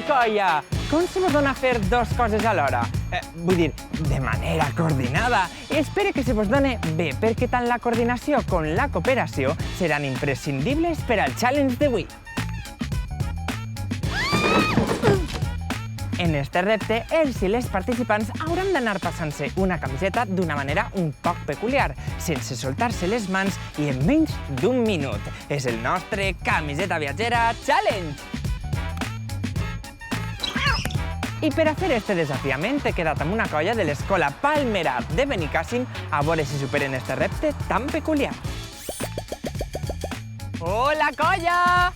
colla! Com se vos dona fer dos coses alhora? Vull dir, de manera coordinada. Espero que se vos done bé, perquè tant la coordinació com la cooperació seran imprescindibles per al challenge d'avui. En este repte, els i les participants hauran d'anar passant-se una camiseta d'una manera un poc peculiar, sense soltar-se les mans i en menys d'un minut. És el nostre Camiseta Viatgera Challenge! I per a fer este desafiament he quedat amb una colla de l'escola Palmerat de Benicàssim a veure si superen este repte tan peculiar. Hola, colla!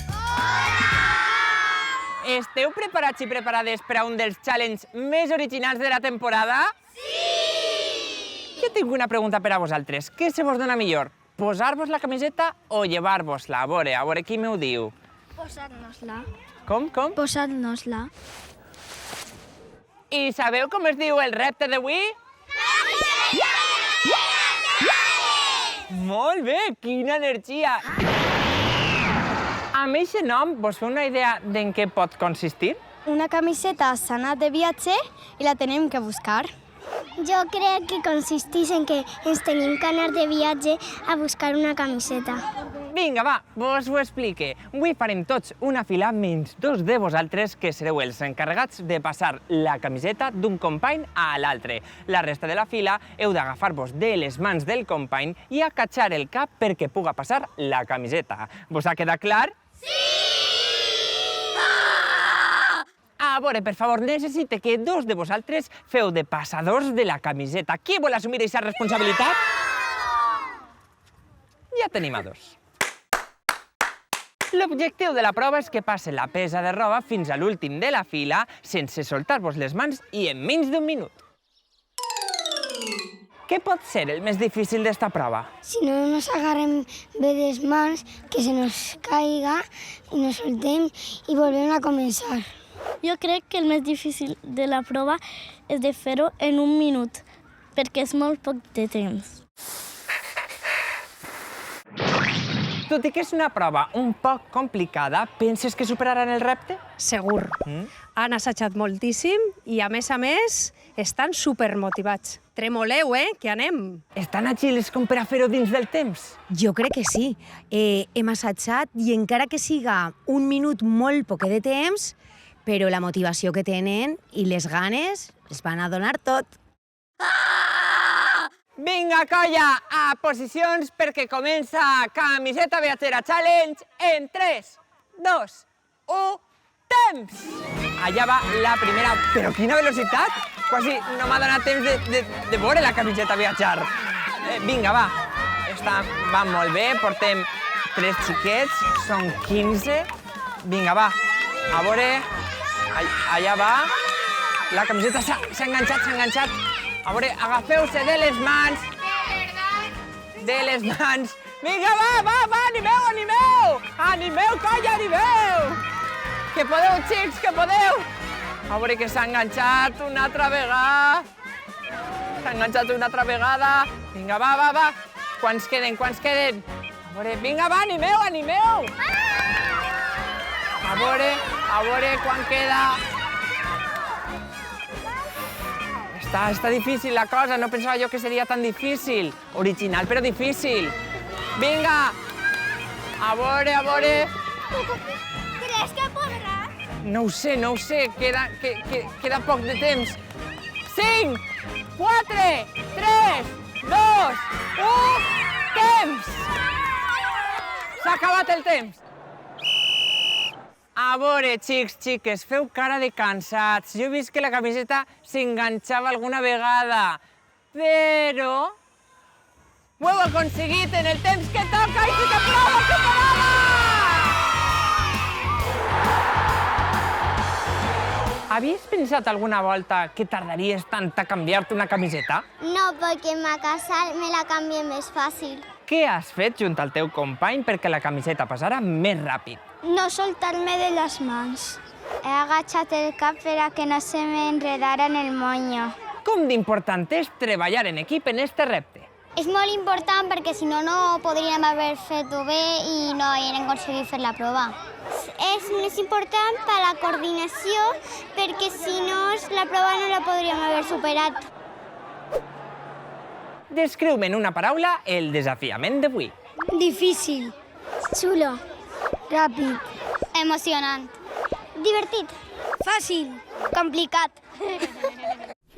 Esteu preparats i preparades per a un dels challenges més originals de la temporada? Sí! Jo tinc una pregunta per a vosaltres. Què se vos dona millor? Posar-vos la camiseta o llevar-vos-la? A veure qui m'ho diu. Posar-nos-la. Com? Posar-nos-la. I sabeu com es diu el repte d'avui? Molt bé, quina energia! Amb aquest nom, vos feu una idea d'en què pot consistir? Una camiseta s'ha anat de viatge i la tenim que buscar. Jo crec que consisteix en que ens tenim que anar de viatge a buscar una camiseta. Vinga, va, vos ho explique. Avui farem tots una fila menys dos de vosaltres que sereu els encarregats de passar la camiseta d'un company a l'altre. La resta de la fila heu d'agafar-vos de les mans del company i acatxar el cap perquè puga passar la camiseta. Vos ha quedat clar? Sí! A veure, per favor, necessite que dos de vosaltres feu de passadors de la camiseta. Qui vol assumir aquesta responsabilitat? Ja tenim a dos. L'objectiu de la prova és que passe la pesa de roba fins a l'últim de la fila sense soltar-vos les mans i en menys d'un minut. Què pot ser el més difícil d'esta prova? Si no nos agarrem bé les mans, que se nos caiga i nos soltem i volvem a començar. Jo crec que el més difícil de la prova és de fer-ho en un minut, perquè és molt poc de temps. Tot i que és una prova un poc complicada, penses que superaran el repte? Segur. Han assajat moltíssim i, a més, estan supermotivats. Tremoleu, que anem. Estan àgils com per a fer-ho dins del temps? Jo crec que sí. Hem assajat i encara que siga un minut molt poc de temps, però la motivació que tenen i les ganes es van a donar tot. Vinga, colla, a posicions perquè comença Camiseta Viatgera Challenge en 3, 2, 1, temps! Allà va la primera... Però quina velocitat! Quasi no m'ha donat temps de veure la camiseta viatjar. Vinga, va. Està, va molt bé, portem 3 xiquets, són 15. Vinga, va. A veure... Allà va. La camiseta s'ha enganxat. A veure, agafeu-se de les mans. De les mans. Vinga, va, animeu! Animeu, colla, animeu! Que podeu, xics, que podeu! A veure que s'ha enganxat una altra vegada. Vinga, va. Quants queden? A veure, vinga, va, animeu! A veure quan queda. Està difícil la cosa, no pensava jo que seria tan difícil. Original, però difícil. Vinga! A veure... Creus que podràs? No ho sé, queda poc de temps. 5, 4, 3, 2, 1, temps! S'ha acabat el temps. A veure, xiques, feu cara de cansats. Jo he vist que la camiseta s'enganxava alguna vegada, però... Ho heu aconseguit en el temps que toca i sí que prova superada! Havies pensat alguna volta que tardaries tant a canviar-te una camiseta? No, perquè a casa me la canvie més fàcil. Què has fet junt al teu company perquè la camiseta passara més ràpid? No soltar-me de les mans. He agachat el cap per a que no se m'enredara en el moño. Com d'important és treballar en equip en este repte? És molt important perquè si no, no podríem haver fet-ho bé i no haguem aconseguit fer la prova. És més important per la coordinació perquè si no la prova no la podríem haver superat. Descriu-me en una paraula el desafiament d'avui. Difícil. Xulo. Ràpid. Emocionant. Divertit. Fàcil. Complicat.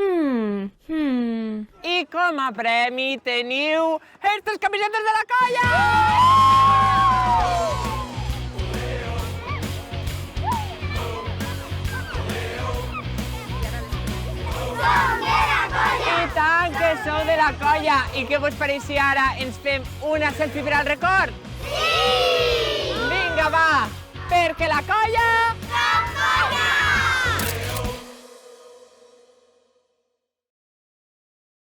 I com a premi teniu aquestes camisetes de la colla! I tant que sou de la colla! I què vos pareix si ara ens fem una selfie per al record? Sí! Vinga, va! Perquè la colla